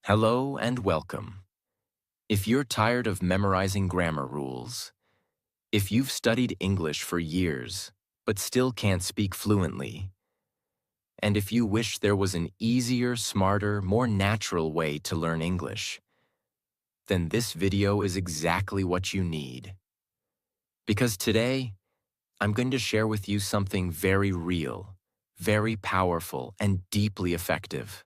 Hello and welcome. If you're tired of memorizing grammar rules, if you've studied English for years but still can't speak fluently, and if you wish there was an easier, smarter, more natural way to learn English, then this video is exactly what you need. Because today, I'm going to share with you something very real, very powerful, and deeply effective: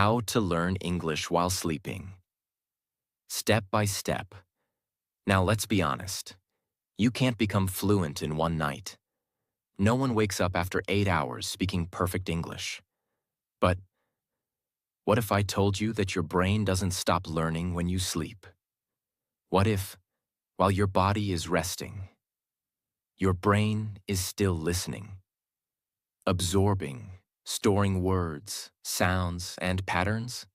how to learn English while sleeping. Step by step. Now let's be honest. You can't become fluent in one night. No one wakes up after 8 hours speaking perfect English. But what if I told you that your brain doesn't stop learning when you sleep? What if, while your body is resting, your brain is still listening, absorbing, storing words, sounds, and patterns?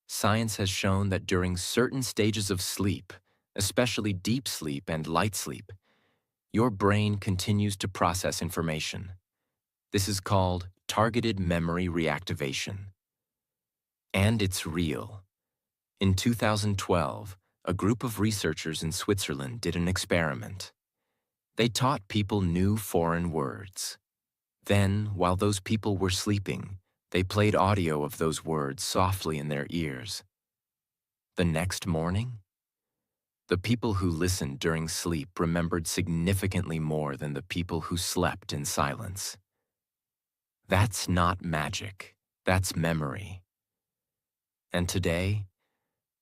Science has shown that during certain stages of sleep, especially deep sleep and light sleep, your brain continues to process information. This is called targeted memory reactivation. And it's real. In 2012, a group of researchers in Switzerland did an experiment. They taught people new foreign words. Then, while those people were sleeping, they played audio of those words softly in their ears. The next morning, the people who listened during sleep remembered significantly more than the people who slept in silence. That's not magic, that's memory. And today,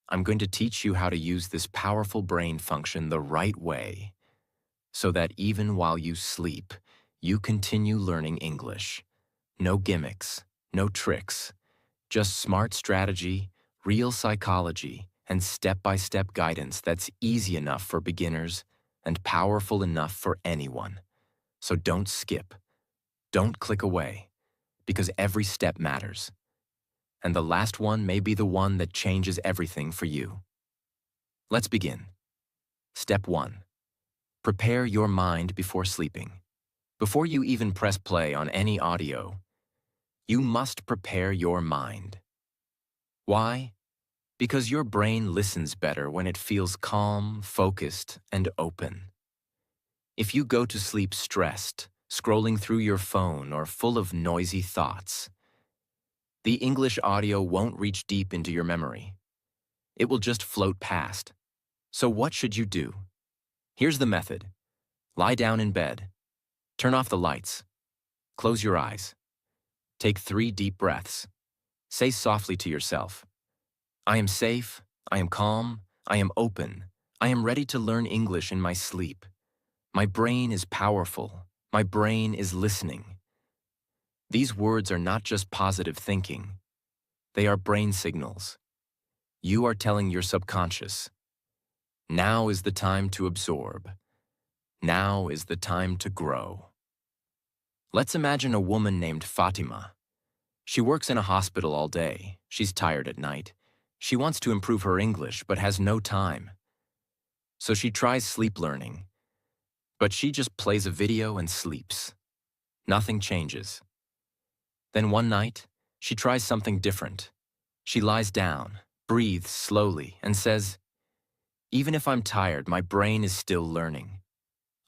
I'm going to teach you how to use this powerful brain function the right way, so that even while you sleep, you continue learning English. No gimmicks, no tricks, just smart strategy, real psychology, and step-by-step guidance that's easy enough for beginners and powerful enough for anyone. So don't skip, don't click away, because every step matters. And the last one may be the one that changes everything for you. Let's begin. Step 1. Prepare your mind before sleeping. Before you even press play on any audio, you must prepare your mind. Why? Because your brain listens better when it feels calm, focused, and open. If you go to sleep stressed, scrolling through your phone, or full of noisy thoughts, the English audio won't reach deep into your memory. It will just float past. So what should you do? Here's the method. Lie down in bed. Turn off the lights. Close your eyes. Take 3 deep breaths. Say softly to yourself, I am safe, I am calm, I am open, I am ready to learn English in my sleep. My brain is powerful, my brain is listening. These words are not just positive thinking. They are brain signals. You are telling your subconscious, now is the time to absorb. Now is the time to grow. Let's imagine a woman named Fatima. She works in a hospital all day. She's tired at night. She wants to improve her English but has no time. So she tries sleep learning. But she just plays a video and sleeps. Nothing changes. Then one night, she tries something different. She lies down, breathes slowly, and says, even if I'm tired, my brain is still learning.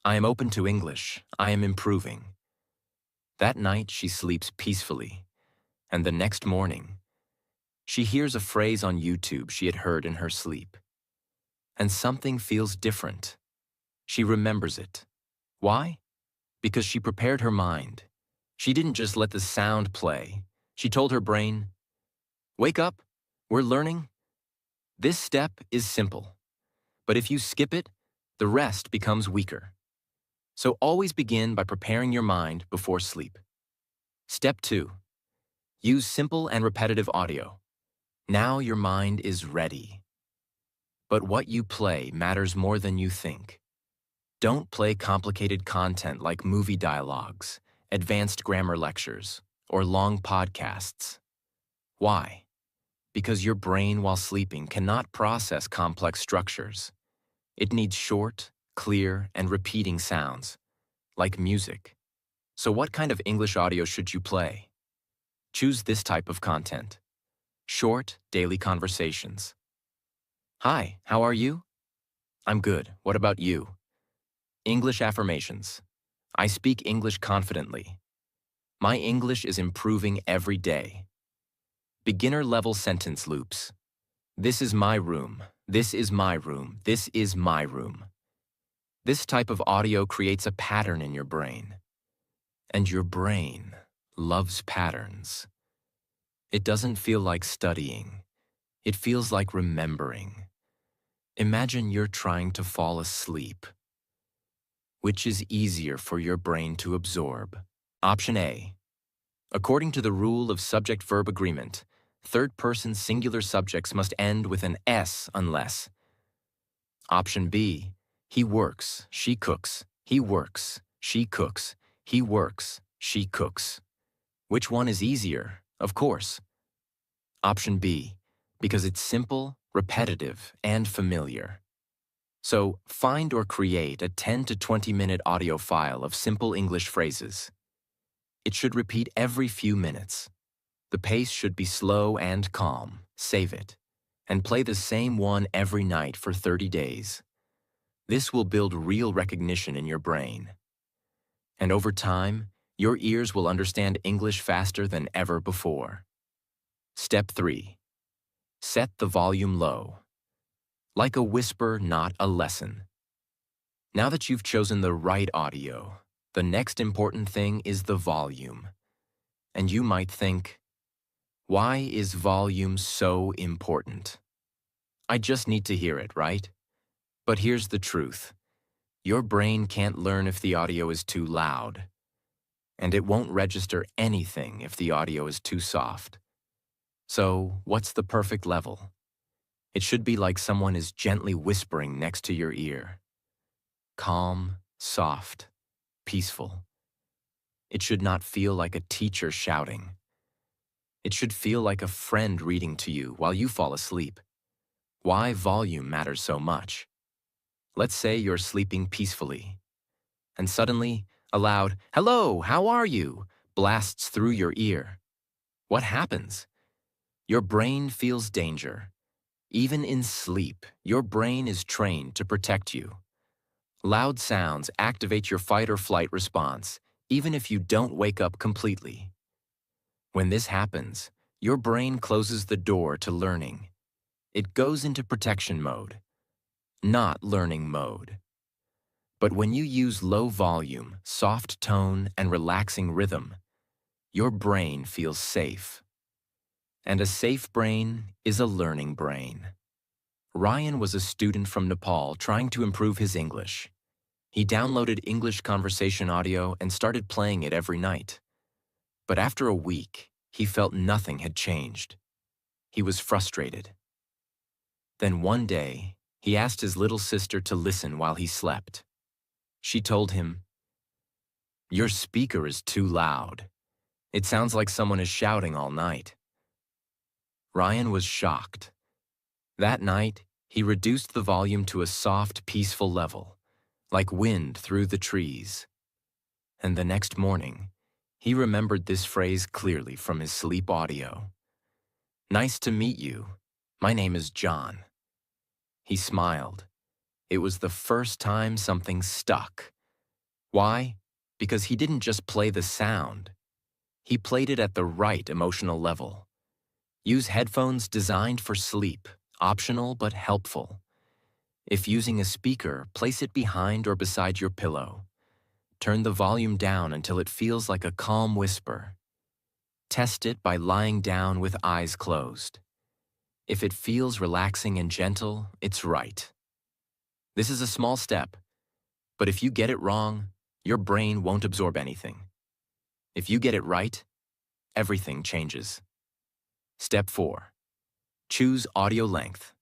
I am open to English. I am improving. That night, she sleeps peacefully. And the next morning, she hears a phrase on YouTube she had heard in her sleep. And something feels different. She remembers it. Why? Because she prepared her mind. She didn't just let the sound play. She told her brain, wake up, we're learning. This step is simple. But if you skip it, the rest becomes weaker. So always begin by preparing your mind before sleep. Step 2. Use simple and repetitive audio. Now your mind is ready. But what you play matters more than you think. Don't play complicated content like movie dialogues, advanced grammar lectures, or long podcasts. Why? Because your brain while sleeping cannot process complex structures. It needs short, clear, and repeating sounds, like music. So what kind of English audio should you play? Choose this type of content. Short, daily conversations. Hi, how are you? I'm good. What about you? English affirmations. I speak English confidently. My English is improving every day. Beginner-level sentence loops. This is my room. This is my room. This is my room. This type of audio creates a pattern in your brain. And your brain loves patterns. It doesn't feel like studying. It feels like remembering. Imagine you're trying to fall asleep. Which is easier for your brain to absorb? Option A. According to the rule of subject-verb agreement, third-person singular subjects must end with an S unless. Option B. He works, she cooks. He works, she cooks. He works, she cooks. Which one is easier? Of course. Option B. Because it's simple, repetitive, and familiar. So, find or create a 10 to 20-minute audio file of simple English phrases. It should repeat every few minutes. The pace should be slow and calm. Save it. And play the same one every night for 30 days. This will build real recognition in your brain. And over time, your ears will understand English faster than ever before. Step 3. Set the volume low. Like a whisper, not a lesson. Now that you've chosen the right audio, the next important thing is the volume. And you might think, why is volume so important? I just need to hear it, right? But here's the truth. Your brain can't learn if the audio is too loud. And it won't register anything if the audio is too soft. So, what's the perfect level? It should be like someone is gently whispering next to your ear. Calm, soft, peaceful. It should not feel like a teacher shouting. It should feel like a friend reading to you while you fall asleep. Why volume matters so much? Let's say you're sleeping peacefully, and suddenly, a loud, "Hello, how are you?" blasts through your ear. What happens? Your brain feels danger. Even in sleep, your brain is trained to protect you. Loud sounds activate your fight or flight response, even if you don't wake up completely. When this happens, your brain closes the door to learning. It goes into protection mode, not learning mode. But when you use low volume, soft tone, and relaxing rhythm, your brain feels safe. And a safe brain is a learning brain. Ryan was a student from Nepal trying to improve his English. He downloaded English conversation audio and started playing it every night. But after a week, he felt nothing had changed. He was frustrated. Then one day, he asked his little sister to listen while he slept. She told him, "Your speaker is too loud. It sounds like someone is shouting all night." Ryan was shocked. That night, he reduced the volume to a soft, peaceful level, like wind through the trees. And the next morning, he remembered this phrase clearly from his sleep audio. "Nice to meet you. My name is John." He smiled. It was the first time something stuck. Why? Because he didn't just play the sound. He played it at the right emotional level. Use headphones designed for sleep, optional but helpful. If using a speaker, place it behind or beside your pillow. Turn the volume down until it feels like a calm whisper. Test it by lying down with eyes closed. If it feels relaxing and gentle, it's right. This is a small step, but if you get it wrong, your brain won't absorb anything. If you get it right, everything changes. Step 4. Choose audio length,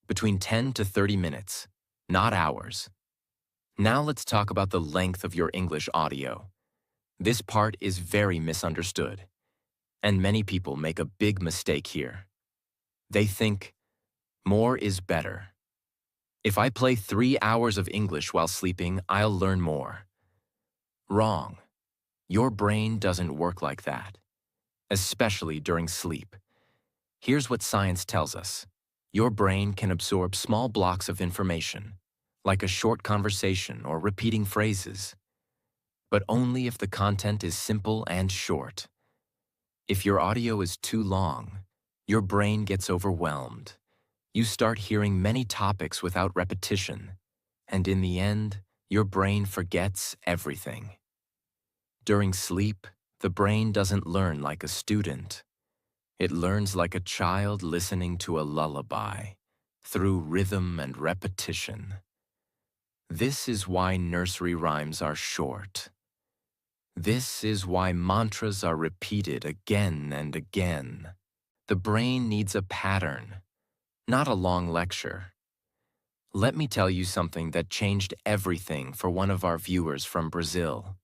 between 10 to 30 minutes, not hours. Now let's talk about the length of your English audio. This part is very misunderstood, and many people make a big mistake here. They think, more is better. If I play 3 hours of English while sleeping, I'll learn more. Wrong. Your brain doesn't work like that, especially during sleep. Here's what science tells us. Your brain can absorb small blocks of information, like a short conversation or repeating phrases, but only if the content is simple and short. If your audio is too long, your brain gets overwhelmed. You start hearing many topics without repetition, and in the end, your brain forgets everything. During sleep, the brain doesn't learn like a student. It learns like a child listening to a lullaby, through rhythm and repetition. This is why nursery rhymes are short. This is why mantras are repeated again and again. The brain needs a pattern, not a long lecture. Let me tell you something that changed everything for one of our viewers from Brazil.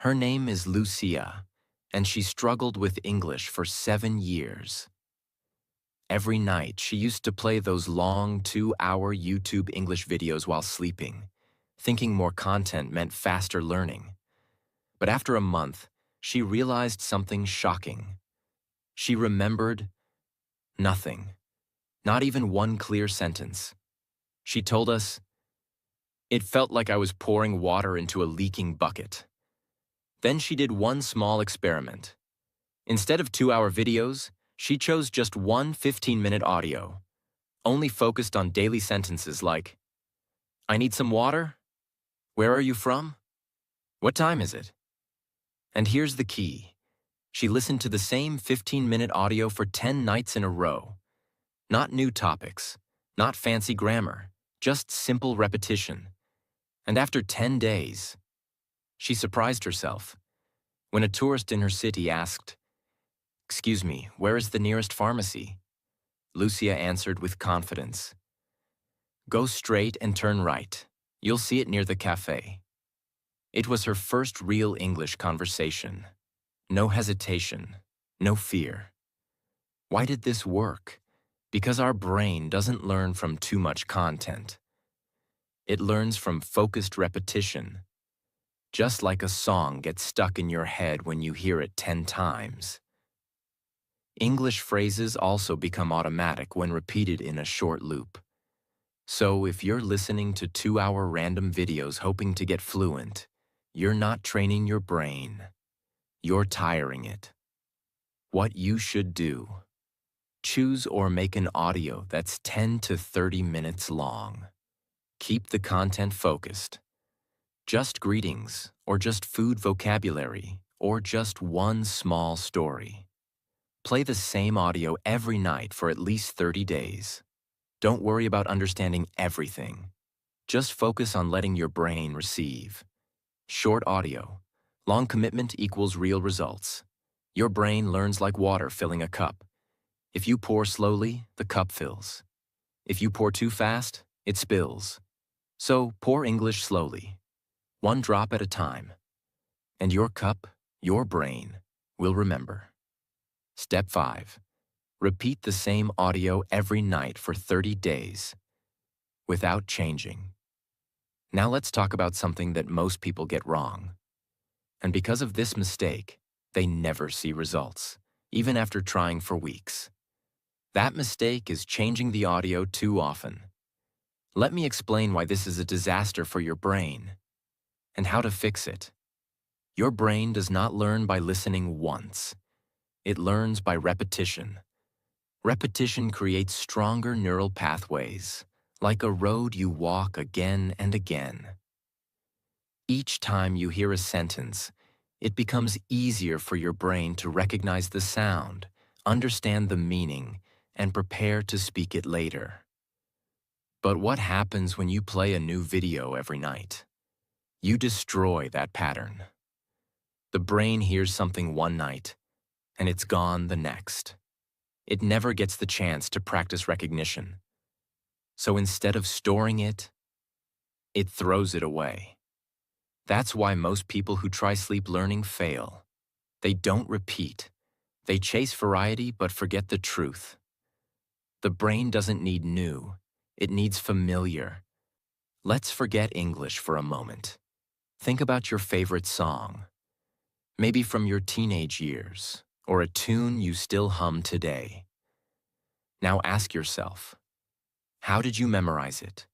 Her name is Lucia, and she struggled with English for 7 years. Every night, she used to play those long 2-hour YouTube English videos while sleeping, thinking more content meant faster learning. But after a month, she realized something shocking. She remembered nothing, not even one clear sentence. She told us, "It felt like I was pouring water into a leaking bucket." Then she did one small experiment. Instead of 2-hour videos, she chose just one 15-minute audio, only focused on daily sentences like, "I need some water? Where are you from? What time is it?" And here's the key. She listened to the same 15-minute audio for 10 nights in a row. Not new topics, not fancy grammar, just simple repetition. And after 10 days, she surprised herself. When a tourist in her city asked, "Excuse me, where is the nearest pharmacy?" Lucia answered with confidence, "Go straight and turn right. You'll see it near the cafe." It was her first real English conversation. No hesitation, no fear. Why did this work? Because our brain doesn't learn from too much content. It learns from focused repetition. Just like a song gets stuck in your head when you hear it 10 times. English phrases also become automatic when repeated in a short loop. So if you're listening to 2-hour random videos hoping to get fluent, you're not training your brain. You're tiring it. What you should do: choose or make an audio that's 10 to 30 minutes long. Keep the content focused. Just greetings, or just food vocabulary, or just one small story. Play the same audio every night for at least 30 days. Don't worry about understanding everything. Just focus on letting your brain receive. Short audio. Long commitment equals real results. Your brain learns like water filling a cup. If you pour slowly, the cup fills. If you pour too fast, it spills. So pour English slowly, one drop at a time. And your cup, your brain, will remember. Step 5. Repeat the same audio every night for 30 days, without changing. Now let's talk about something that most people get wrong. And because of this mistake, they never see results, even after trying for weeks. That mistake is changing the audio too often. Let me explain why this is a disaster for your brain and how to fix it. Your brain does not learn by listening once. It learns by repetition. Repetition creates stronger neural pathways, like a road you walk again and again. Each time you hear a sentence, it becomes easier for your brain to recognize the sound, understand the meaning, and prepare to speak it later. But what happens when you play a new video every night? You destroy that pattern. The brain hears something one night, and it's gone the next. It never gets the chance to practice recognition. So instead of storing it, it throws it away. That's why most people who try sleep learning fail. They don't repeat. They chase variety but forget the truth. The brain doesn't need new. It needs familiar. Let's forget English for a moment. Think about your favorite song. Maybe from your teenage years, or a tune you still hum today. Now ask yourself, how did you memorize it?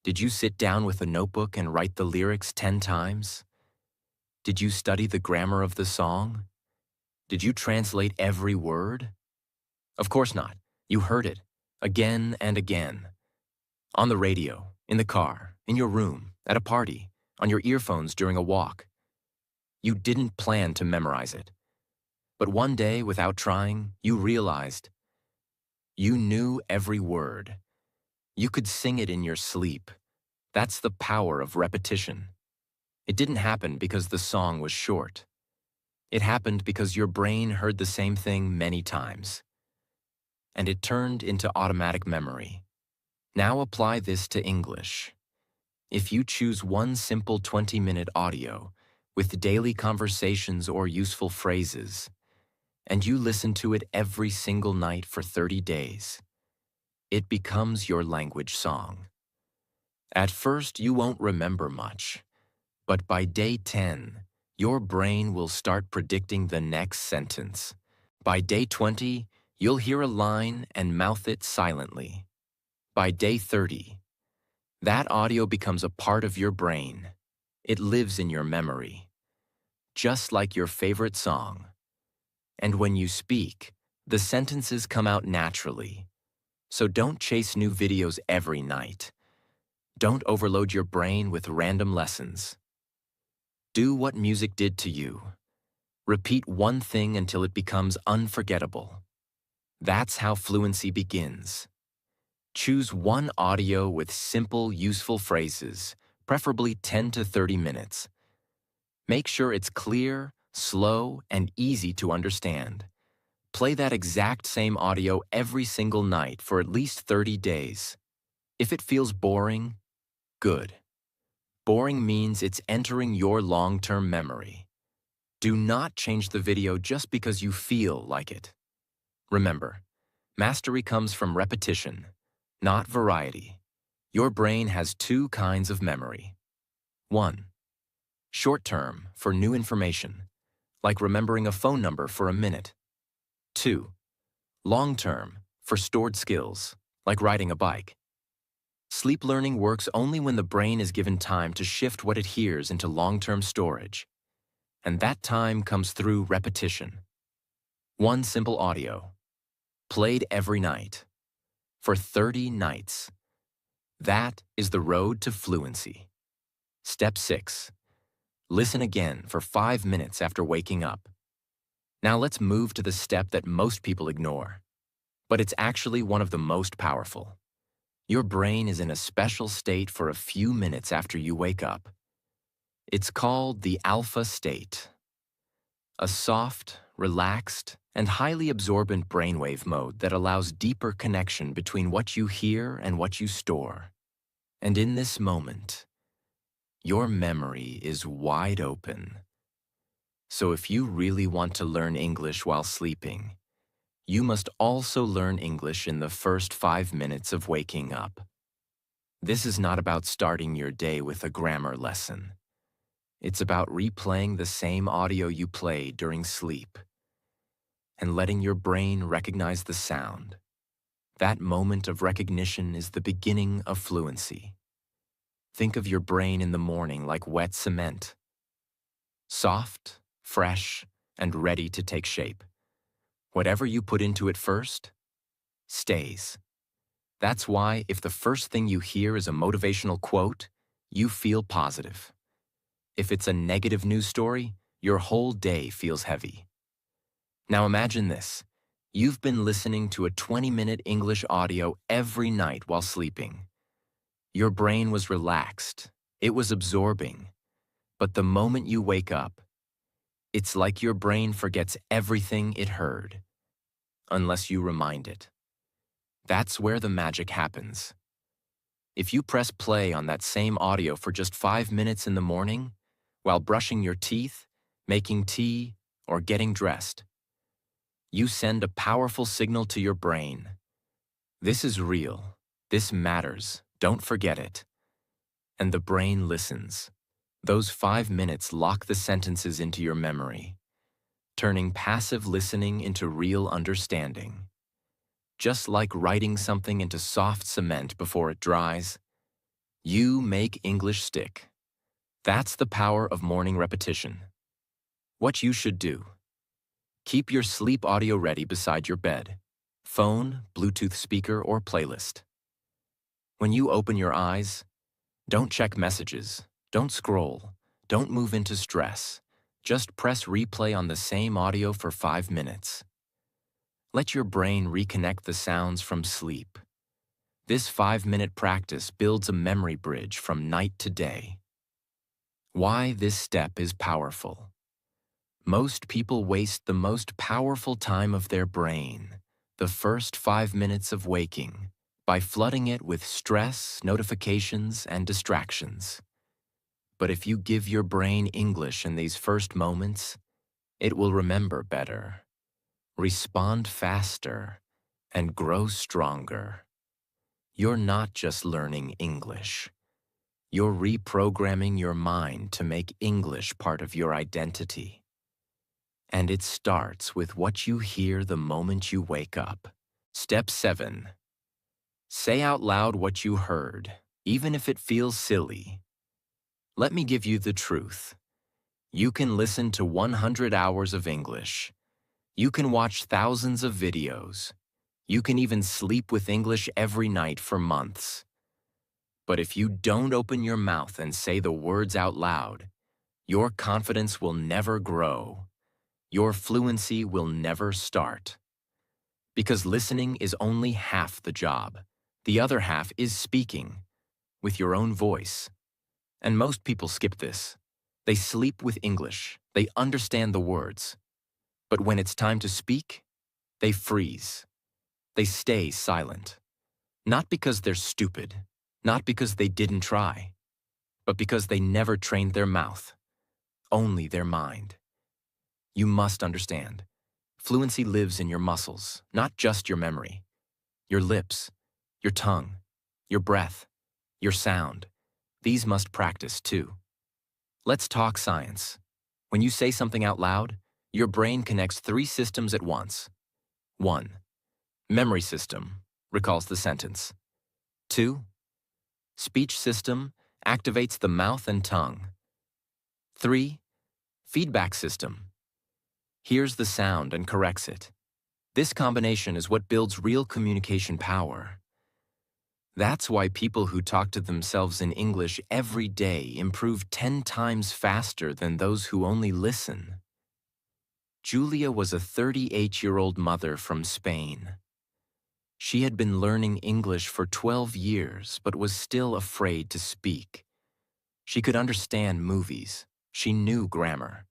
Did you sit down with a notebook and write the lyrics 10 times? Did you study the grammar of the song? Did you translate every word? Of course not. You heard it again and again. On the radio, in the car, in your room, at a party, on your earphones during a walk. You didn't plan to memorize it. But one day, without trying, you realized you knew every word. You could sing it in your sleep. That's the power of repetition. It didn't happen because the song was short. It happened because your brain heard the same thing many times. And it turned into automatic memory. Now apply this to English. If you choose one simple 20-minute audio with daily conversations or useful phrases, and you listen to it every single night for 30 days, it becomes your language song. At first, you won't remember much, but by day 10, your brain will start predicting the next sentence. By day 20, you'll hear a line and mouth it silently. By day 30, that audio becomes a part of your brain. It lives in your memory, just like your favorite song. And when you speak, the sentences come out naturally. So don't chase new videos every night. Don't overload your brain with random lessons. Do what music did to you. Repeat one thing until it becomes unforgettable. That's how fluency begins. Choose one audio with simple, useful phrases, preferably 10 to 30 minutes. Make sure it's clear, slow, and easy to understand. Play that exact same audio every single night for at least 30 days. If it feels boring, good. Boring means it's entering your long-term memory. Do not change the video just because you feel like it. Remember, mastery comes from repetition, not variety. Your brain has two kinds of memory. 1. Short-term, for new information, like remembering a phone number for a minute. 2. Long-term, for stored skills, like riding a bike. Sleep learning works only when the brain is given time to shift what it hears into long-term storage. And that time comes through repetition. One simple audio, played every night, for 30 nights. That is the road to fluency. Step 6. Listen again for 5 minutes after waking up. Now let's move to the step that most people ignore, but it's actually one of the most powerful. Your brain is in a special state for a few minutes after you wake up. It's called the alpha state. A soft, relaxed, and highly absorbent brainwave mode that allows deeper connection between what you hear and what you store. And in this moment, your memory is wide open. So if you really want to learn English while sleeping, you must also learn English in the first 5 minutes of waking up. This is not about starting your day with a grammar lesson. It's about replaying the same audio you played during sleep and letting your brain recognize the sound. That moment of recognition is the beginning of fluency. Think of your brain in the morning like wet cement. Soft, fresh, and ready to take shape. Whatever you put into it first, stays. That's why if the first thing you hear is a motivational quote, you feel positive. If it's a negative news story, your whole day feels heavy. Now imagine this. You've been listening to a 20-minute English audio every night while sleeping. Your brain was relaxed. It was absorbing. But the moment you wake up, it's like your brain forgets everything it heard, unless you remind it. That's where the magic happens. If you press play on that same audio for just 5 minutes in the morning, while brushing your teeth, making tea, or getting dressed, you send a powerful signal to your brain. This is real. This matters. Don't forget it. And the brain listens. Those 5 minutes lock the sentences into your memory, turning passive listening into real understanding. just like writing something into soft cement before it dries. You make English stick. That's the power of morning repetition. What you should do: keep your sleep audio ready beside your bed, phone, Bluetooth speaker, or playlist. When you open your eyes, don't check messages, don't scroll, don't move into stress. Just press replay on the same audio for 5 minutes. Let your brain reconnect the sounds from sleep. This 5-minute practice builds a memory bridge from night to day. Why this step is powerful. Most people waste the most powerful time of their brain, the first 5 minutes of waking, by flooding it with stress, notifications, and distractions. But if you give your brain English in these first moments, it will remember better, respond faster, and grow stronger. You're not just learning English. You're reprogramming your mind to make English part of your identity. And it starts with what you hear the moment you wake up. Step 7. Say out loud what you heard, even if it feels silly. Let me give you the truth. You can listen to 100 hours of English. You can watch thousands of videos. You can even sleep with English every night for months. But if you don't open your mouth and say the words out loud, your confidence will never grow. Your fluency will never start. Because listening is only half the job. The other half is speaking, with your own voice. And most people skip this. They sleep with English. They understand the words. But when it's time to speak, they freeze. They stay silent. Not because they're stupid, not because they didn't try, but because they never trained their mouth, only their mind. You must understand. Fluency lives in your muscles, not just your memory. Your lips, your tongue, your breath, your sound. These must practice too. Let's talk science. When you say something out loud, your brain connects 3 systems at once. 1. Memory system recalls the sentence. 2. Speech system activates the mouth and tongue. 3. Feedback system hears the sound and corrects it. This combination is what builds real communication power. That's why people who talk to themselves in English every day improve 10 times faster than those who only listen. Julia was a 38-year-old mother from Spain. She had been learning English for 12 years but was still afraid to speak. She could understand movies. She knew grammar.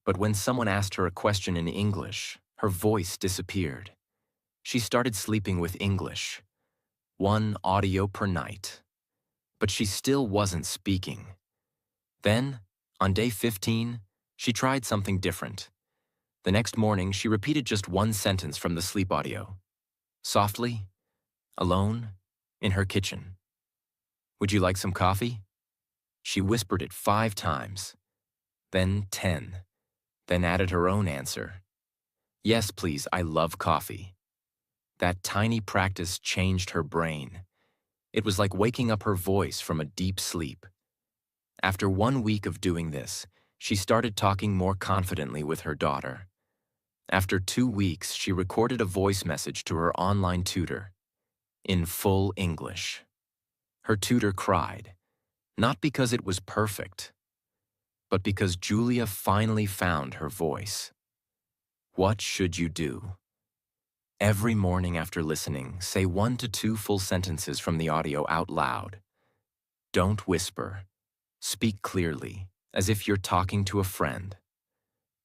But when someone asked her a question in English, her voice disappeared. She started sleeping with English, 1 audio per night. But she still wasn't speaking. Then, on day 15, she tried something different. The next morning, she repeated just 1 sentence from the sleep audio. Softly, alone, in her kitchen. Would you like some coffee? She whispered it 5 times, then 10, then added her own answer. Yes, please, I love coffee. That tiny practice changed her brain. It was like waking up her voice from a deep sleep. After 1 week of doing this, she started talking more confidently with her daughter. After 2 weeks, she recorded a voice message to her online tutor, in full English. Her tutor cried, not because it was perfect, but because Julia finally found her voice. What should you do? Every morning after listening, say 1 to 2 full sentences from the audio out loud. Don't whisper. Speak clearly, as if you're talking to a friend.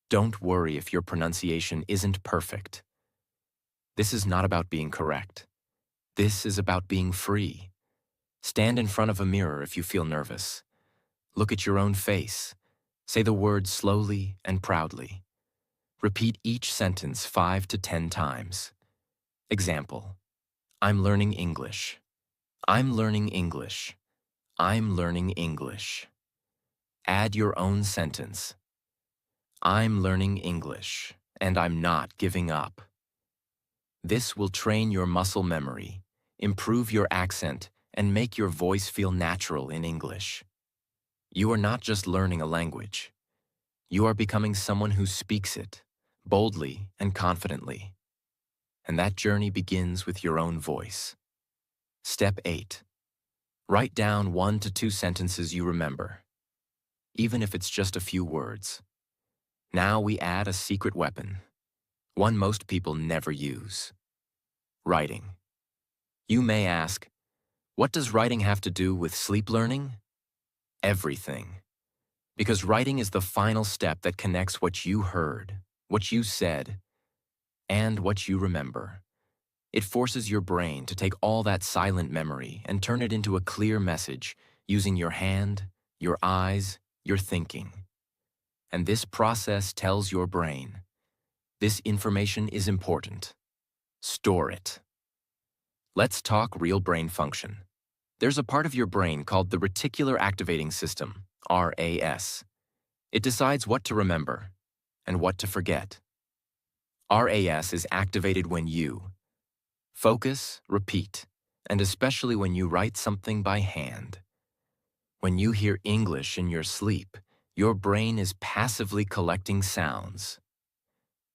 Don't worry if your pronunciation isn't perfect. This is not about being correct. This is about being free. Stand in front of a mirror if you feel nervous. Look at your own face. Say the words slowly and proudly. Repeat each sentence 5 to 10 times. Example: I'm learning English. I'm learning English. I'm learning English. Add your own sentence. I'm learning English, and I'm not giving up. This will train your muscle memory, improve your accent, and make your voice feel natural in English. You are not just learning a language. You are becoming someone who speaks it, boldly and confidently. And that journey begins with your own voice. Step 8. Write down 1 to 2 sentences you remember, even if it's just a few words. Now we add a secret weapon, one most people never use: writing. You may ask, what does writing have to do with sleep learning? Everything. Because writing is the final step that connects what you heard, what you said, and what you remember. It forces your brain to take all that silent memory and turn it into a clear message using your hand, your eyes, your thinking. And this process tells your brain, this information is important. Store it. Let's talk real brain function. There's a part of your brain called the reticular activating system, RAS. It decides what to remember and what to forget. RAS is activated when you focus, repeat, and especially when you write something by hand. When you hear English in your sleep, your brain is passively collecting sounds.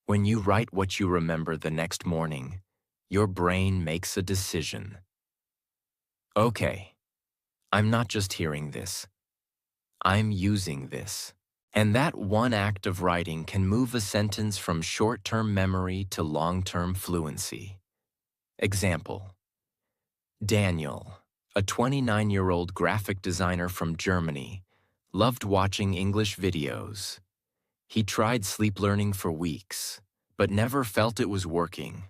When you write what you remember the next morning, your brain makes a decision. Okay, I'm not just hearing this. I'm using this. And that one act of writing can move a sentence from short-term memory to long-term fluency. Example: Daniel, a 29-year-old graphic designer from Germany, loved watching English videos. He tried sleep learning for weeks, but never felt it was working.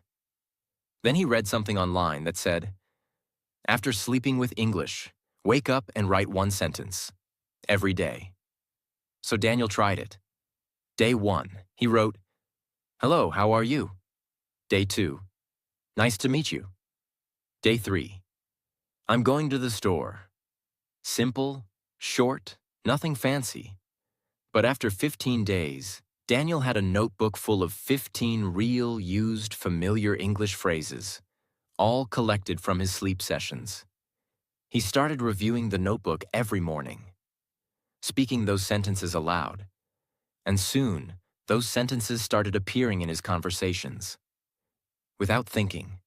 Then he read something online that said, after sleeping with English, wake up and write 1 sentence every day. So Daniel tried it. Day 1, he wrote, "Hello, how are you?" Day 2, "Nice to meet you." Day 3, "I'm going to the store." Simple, short, nothing fancy. But after 15 days, Daniel had a notebook full of 15 real, used, familiar English phrases, all collected from his sleep sessions. He started reviewing the notebook every morning, speaking those sentences aloud, and soon, those sentences started appearing in his conversations. Without thinking,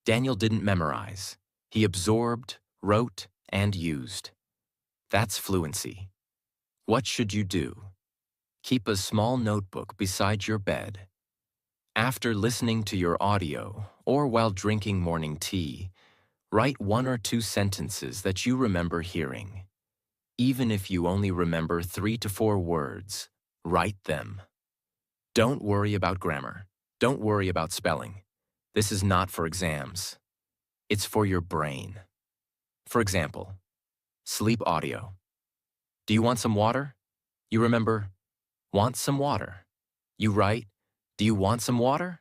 Daniel didn't memorize. He absorbed, wrote, and used. That's fluency. What should you do? Keep a small notebook beside your bed. After listening to your audio, or while drinking morning tea, write 1 or 2 sentences that you remember hearing. Even if you only remember 3 to 4 words, write them. Don't worry about grammar. Don't worry about spelling. This is not for exams. It's for your brain. For example, sleep audio. Do you want some water? You remember, want some water. You write, do you want some water?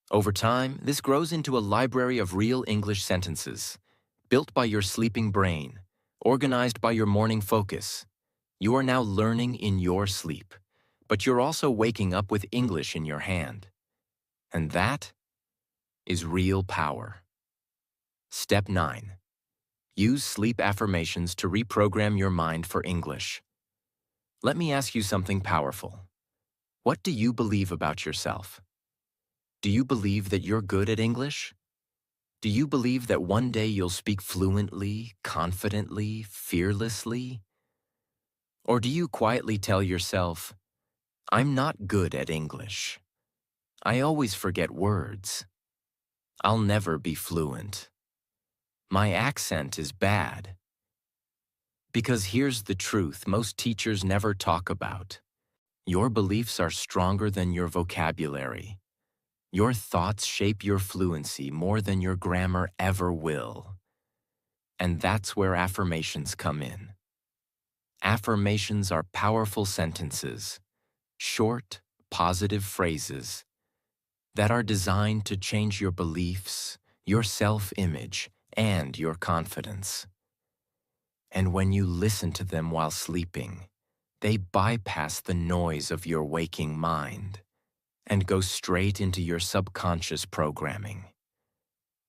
Over time, this grows into a library of real English sentences, built by your sleeping brain, organized by your morning focus. You are now learning in your sleep, but you're also waking up with English in your hand. And that is real power. Step 9. Use sleep affirmations to reprogram your mind for English. Let me ask you something powerful. What do you believe about yourself? Do you believe that you're good at English? Do you believe that one day you'll speak fluently, confidently, fearlessly? Or do you quietly tell yourself, I'm not good at English. I always forget words. I'll never be fluent. My accent is bad. Because here's the truth most teachers never talk about. Your beliefs are stronger than your vocabulary. Your thoughts shape your fluency more than your grammar ever will. And that's where affirmations come in. Affirmations are powerful sentences, short, positive phrases that are designed to change your beliefs, your self-image, and your confidence. And when you listen to them while sleeping, they bypass the noise of your waking mind. and go straight into your subconscious programming.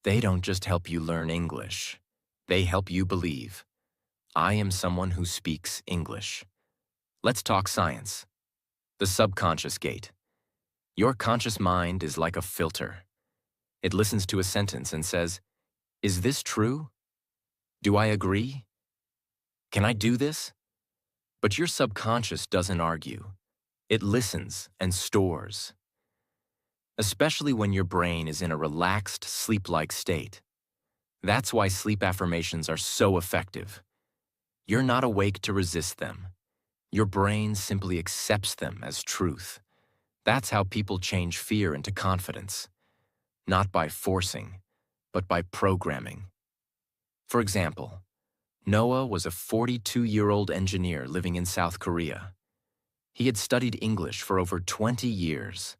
They don't just help you learn English. They help you believe, I am someone who speaks English. Let's talk science. The subconscious gate. Your conscious mind is like a filter. It listens to a sentence and says, is this true? Do I agree? Can I do this? But your subconscious doesn't argue. It listens and stores. Especially when your brain is in a relaxed, sleep-like state. That's why sleep affirmations are so effective. You're not awake to resist them. Your brain simply accepts them as truth. That's how people change fear into confidence. Not by forcing, but by programming. For example, Noah was a 42-year-old engineer living in South Korea. He had studied English for over 20 years.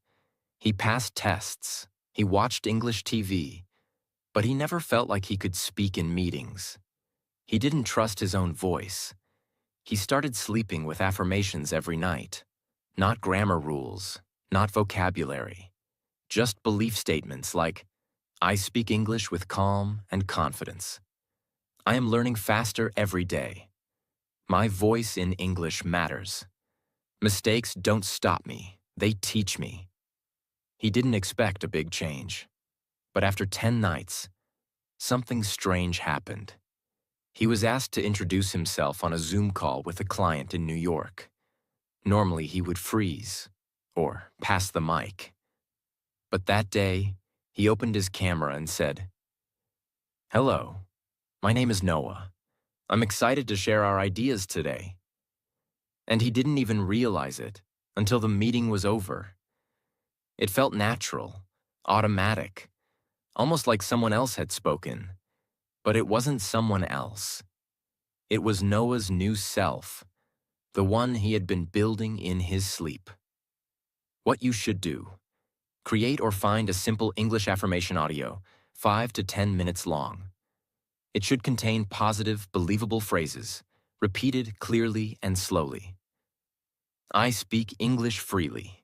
He passed tests, he watched English TV, but he never felt like he could speak in meetings. He didn't trust his own voice. He started sleeping with affirmations every night. Not grammar rules, not vocabulary, just belief statements like, I speak English with calm and confidence. I am learning faster every day. My voice in English matters. Mistakes don't stop me, they teach me. He didn't expect a big change. But after 10 nights, something strange happened. He was asked to introduce himself on a Zoom call with a client in New York. Normally he would freeze or pass the mic. But that day, he opened his camera and said, Hello, my name is Noah. I'm excited to share our ideas today. And he didn't even realize it until the meeting was over. It felt natural, automatic, almost like someone else had spoken. But it wasn't someone else. It was Noah's new self, the one he had been building in his sleep. What you should do: create or find a simple English affirmation audio, 5 to 10 minutes long. It should contain positive, believable phrases, repeated clearly and slowly. I speak English freely.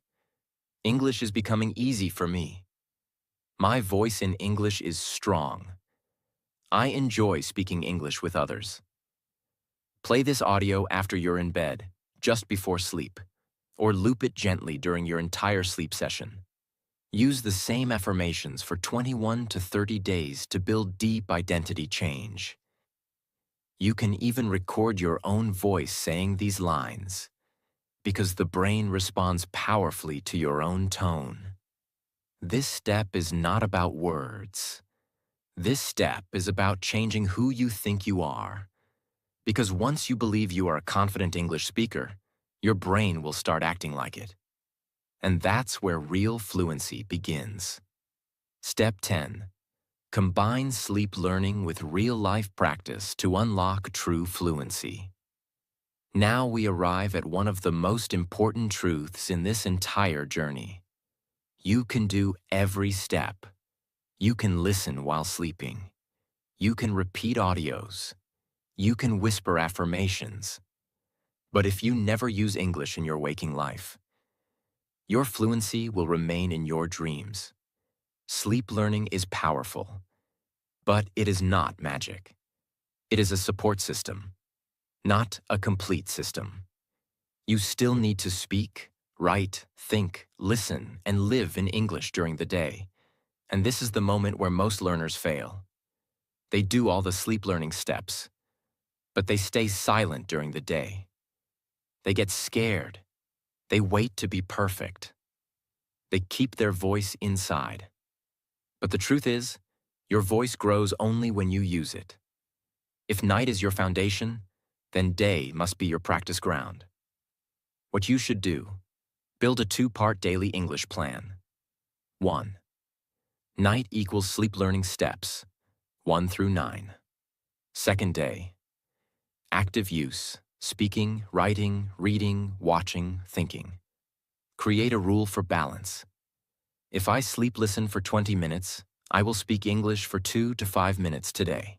English is becoming easy for me. My voice in English is strong. I enjoy speaking English with others. Play this audio after you're in bed, just before sleep, or loop it gently during your entire sleep session. Use the same affirmations for 21 to 30 days to build deep identity change. You can even record your own voice saying these lines, because the brain responds powerfully to your own tone. This step is not about words. This step is about changing who you think you are. Because once you believe you are a confident English speaker, your brain will start acting like it. And that's where real fluency begins. Step 10. Combine sleep learning with real-life practice to unlock true fluency. Now we arrive at one of the most important truths in this entire journey. You can do every step. You can listen while sleeping. You can repeat audios. You can whisper affirmations. But if you never use English in your waking life, your fluency will remain in your dreams. Sleep learning is powerful, but it is not magic. It is a support system, not a complete system. You still need to speak, write, think, listen, and live in English during the day. And this is the moment where most learners fail. They do all the sleep learning steps, but they stay silent during the day. They get scared. They wait to be perfect. They keep their voice inside. But the truth is, your voice grows only when you use it. If night is your foundation, then day must be your practice ground. What you should do: build a 2-part daily English plan. 1. Night equals sleep learning steps, 1 through 9. Second day: active use, speaking, writing, reading, watching, thinking. Create a rule for balance. If I sleep listen for 20 minutes, I will speak English for 2 to 5 minutes today.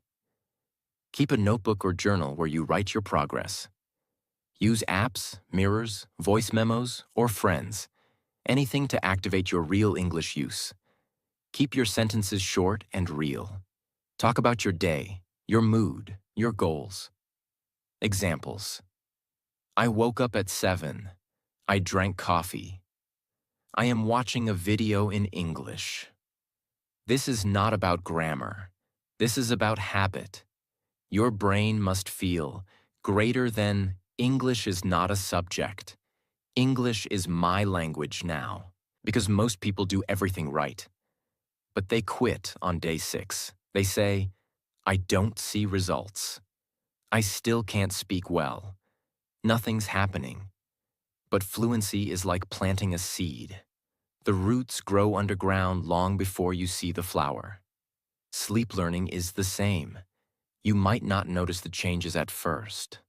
Keep a notebook or journal where you write your progress. Use apps, mirrors, voice memos, or friends, Anything to activate your real English use. Keep your sentences short and real. Talk about your day, your mood, your goals. Examples. I woke up at 7. I drank coffee. I am watching a video in English. This is not about grammar. This is about habit. Your brain must feel greater than English is not a subject. English is my language now, because most people do everything right. But they quit on day 6. They say, I don't see results. I still can't speak well. Nothing's happening. But fluency is like planting a seed. The roots grow underground long before you see the flower. Sleep learning is the same. You might not notice the changes at first.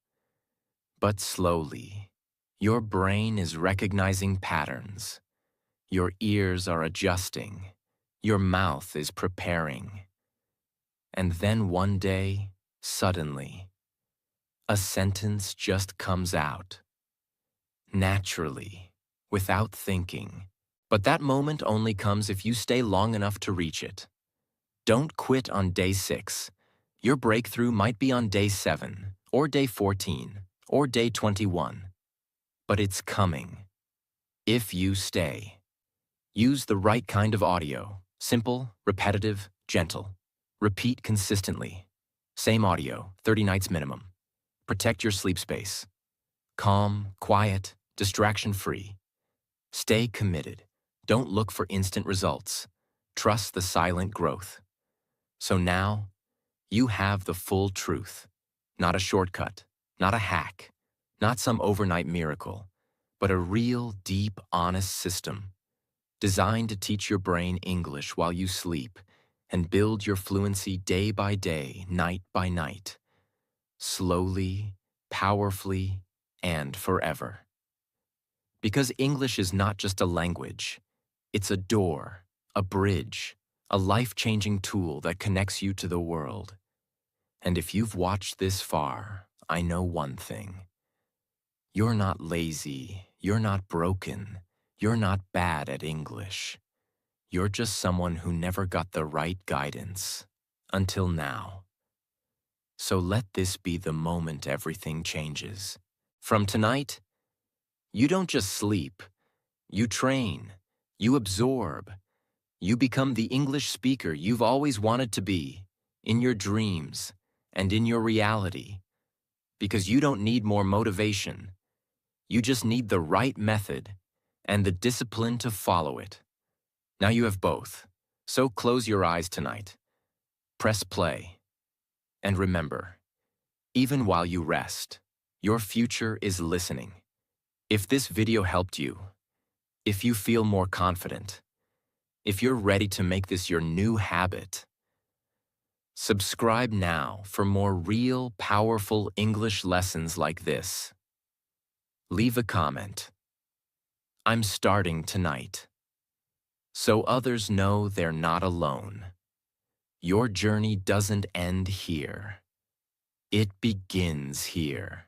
But slowly, your brain is recognizing patterns. Your ears are adjusting. Your mouth is preparing. And then one day, suddenly, a sentence just comes out. Naturally, without thinking. But that moment only comes if you stay long enough to reach it. Don't quit on day 6. Your breakthrough might be on day 7, or day 14, or day 21. But it's coming. If you stay. Use the right kind of audio. Simple, repetitive, gentle. Repeat consistently. Same audio, 30 nights minimum. Protect your sleep space. Calm, quiet, distraction-free. Stay committed. Don't look for instant results. Trust the silent growth. So now, you have the full truth. Not a shortcut, not a hack, not some overnight miracle, but a real, deep, honest system designed to teach your brain English while you sleep and build your fluency day by day, night by night, slowly, powerfully, and forever. Because English is not just a language, it's a door, a bridge, a life-changing tool that connects you to the world. And if you've watched this far, I know one thing. You're not lazy, you're not broken, you're not bad at English. You're just someone who never got the right guidance, until now. So let this be the moment everything changes. From tonight, you don't just sleep, you train, you absorb, you become the English speaker you've always wanted to be, in your dreams and in your reality. Because you don't need more motivation. You just need the right method and the discipline to follow it. Now you have both, so close your eyes tonight. Press play. And remember, even while you rest, your future is listening. If this video helped you, if you feel more confident, if you're ready to make this your new habit, subscribe now for more real, powerful English lessons like this. Leave a comment. I'm starting tonight. So others know they're not alone. Your journey doesn't end here. It begins here.